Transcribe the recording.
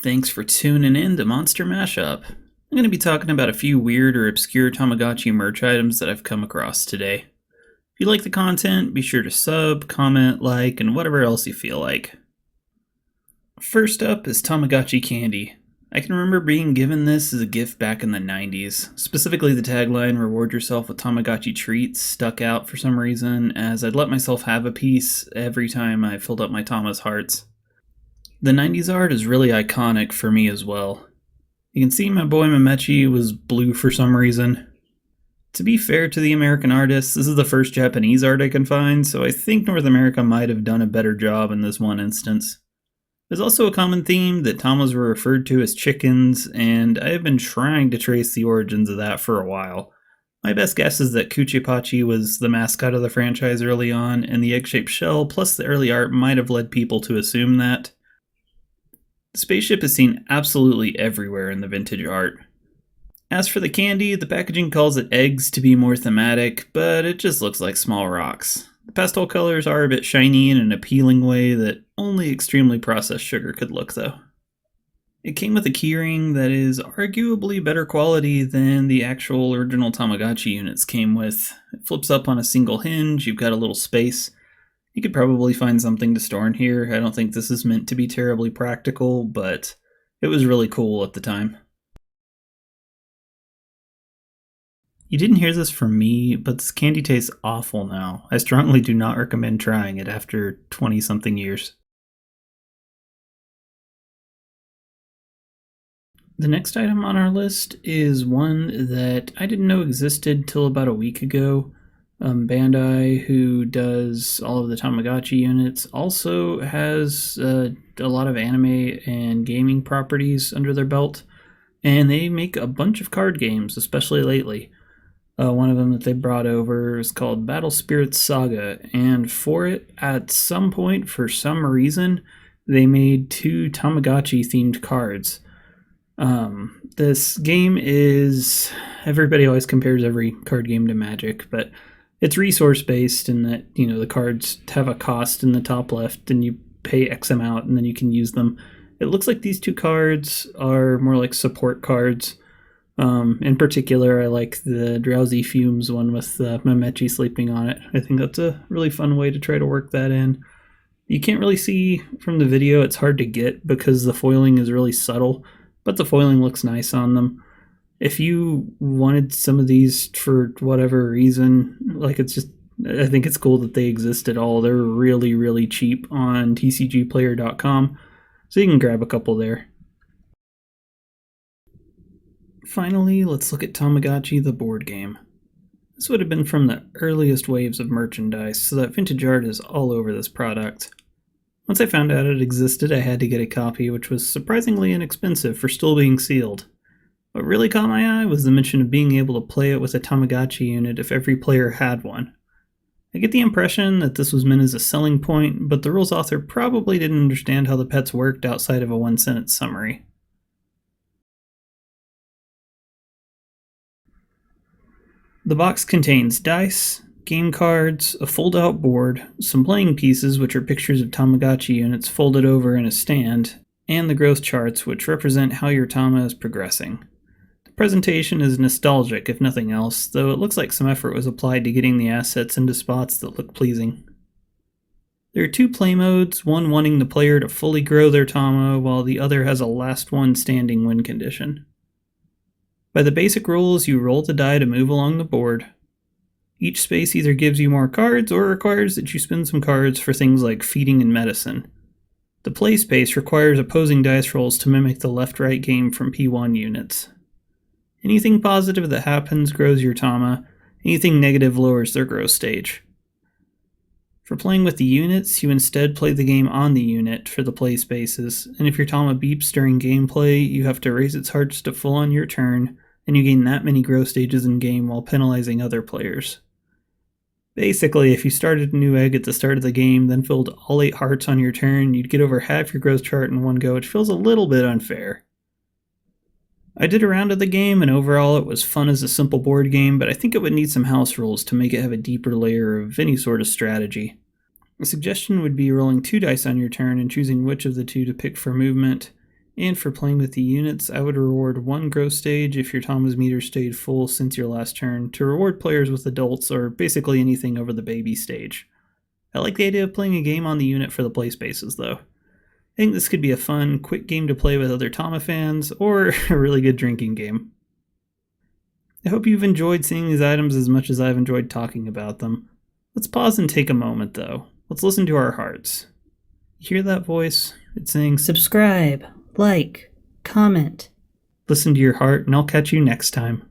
Thanks for tuning in to Monster Mashup. I'm going to be talking about a few weird or obscure Tamagotchi merch items that I've come across today. If you like the content, be sure to sub, comment, like, and whatever else you feel like. First up is Tamagotchi candy. I can remember being given this as a gift back in the 90s. Specifically, the tagline, "Reward yourself with Tamagotchi treats," stuck out for some reason, as I'd let myself have a piece every time I filled up my Tama's hearts. The 90s art is really iconic for me as well. You can see my boy Mamechi was blue for some reason. To be fair to the American artists, this is the first Japanese art I can find, so I think North America might have done a better job in this one instance. There's also a common theme that Tamas were referred to as chickens, and I have been trying to trace the origins of that for a while. My best guess is that Kuchipachi was the mascot of the franchise early on, and the egg-shaped shell plus the early art might have led people to assume that. The spaceship is seen absolutely everywhere in the vintage art. As for the candy, the packaging calls it eggs to be more thematic, but it just looks like small rocks. The pastel colors are a bit shiny in an appealing way that only extremely processed sugar could look, though. It came with a keyring that is arguably better quality than the actual original Tamagotchi units came with. It flips up on a single hinge, you've got a little space. You could probably find something to store in here. I don't think this is meant to be terribly practical, but it was really cool at the time. You didn't hear this from me, but this candy tastes awful now. I strongly do not recommend trying it after 20-something years. The next item on our list is one that I didn't know existed till about a week ago. Bandai, who does all of the Tamagotchi units, also has a lot of anime and gaming properties under their belt, and they make a bunch of card games, especially lately. One of them that they brought over is called Battle Spirits Saga, and for it, at some point, for some reason, they made 2 Tamagotchi-themed cards. This game is... Everybody always compares every card game to Magic, but it's resource-based in that, the cards have a cost in the top left, and you pay X amount, and then you can use them. It looks like these 2 cards are more like support cards. In particular, I like the Drowsy Fumes one with Mamechi sleeping on it. I think that's a really fun way to try to work that in. You can't really see from the video, it's hard to get because the foiling is really subtle, but the foiling looks nice on them. If you wanted some of these for whatever reason, I think it's cool that they exist at all. They're really, really cheap on tcgplayer.com, so you can grab a couple there. Finally, let's look at Tamagotchi the board game. This would have been from the earliest waves of merchandise, so that vintage art is all over this product. Once I found out it existed, I had to get a copy, which was surprisingly inexpensive for still being sealed. What really caught my eye was the mention of being able to play it with a Tamagotchi unit if every player had one. I get the impression that this was meant as a selling point, but the rules author probably didn't understand how the pets worked outside of a one-sentence summary. The box contains dice, game cards, a fold-out board, some playing pieces which are pictures of Tamagotchi units folded over in a stand, and the growth charts which represent how your Tama is progressing. The presentation is nostalgic if nothing else, though it looks like some effort was applied to getting the assets into spots that look pleasing. There are 2 play modes, one wanting the player to fully grow their Tama, while the other has a last one standing win condition. By the basic rules, you roll the die to move along the board. Each space either gives you more cards or requires that you spend some cards for things like feeding and medicine. The play space requires opposing dice rolls to mimic the left-right game from P1 units. Anything positive that happens grows your Tama, anything negative lowers their growth stage. For playing with the units, you instead play the game on the unit for the play spaces, and if your Tama beeps during gameplay, you have to raise its hearts to full on your turn, and you gain that many growth stages in game while penalizing other players. Basically, if you started a new egg at the start of the game, then filled all 8 hearts on your turn, you'd get over half your growth chart in one go, which feels a little bit unfair. I did a round of the game, and overall it was fun as a simple board game, but I think it would need some house rules to make it have a deeper layer of any sort of strategy. A suggestion would be rolling 2 dice on your turn and choosing which of the 2 to pick for movement, And for playing with the units, I would reward 1 growth stage if your Tama's meter stayed full since your last turn, to reward players with adults or basically anything over the baby stage. I like the idea of playing a game on the unit for the play spaces though. I think this could be a fun, quick game to play with other Tama fans, or a really good drinking game. I hope you've enjoyed seeing these items as much as I've enjoyed talking about them. Let's pause and take a moment though. Let's listen to our hearts. You hear that voice? It's saying, subscribe, like, comment. Listen to your heart, and I'll catch you next time.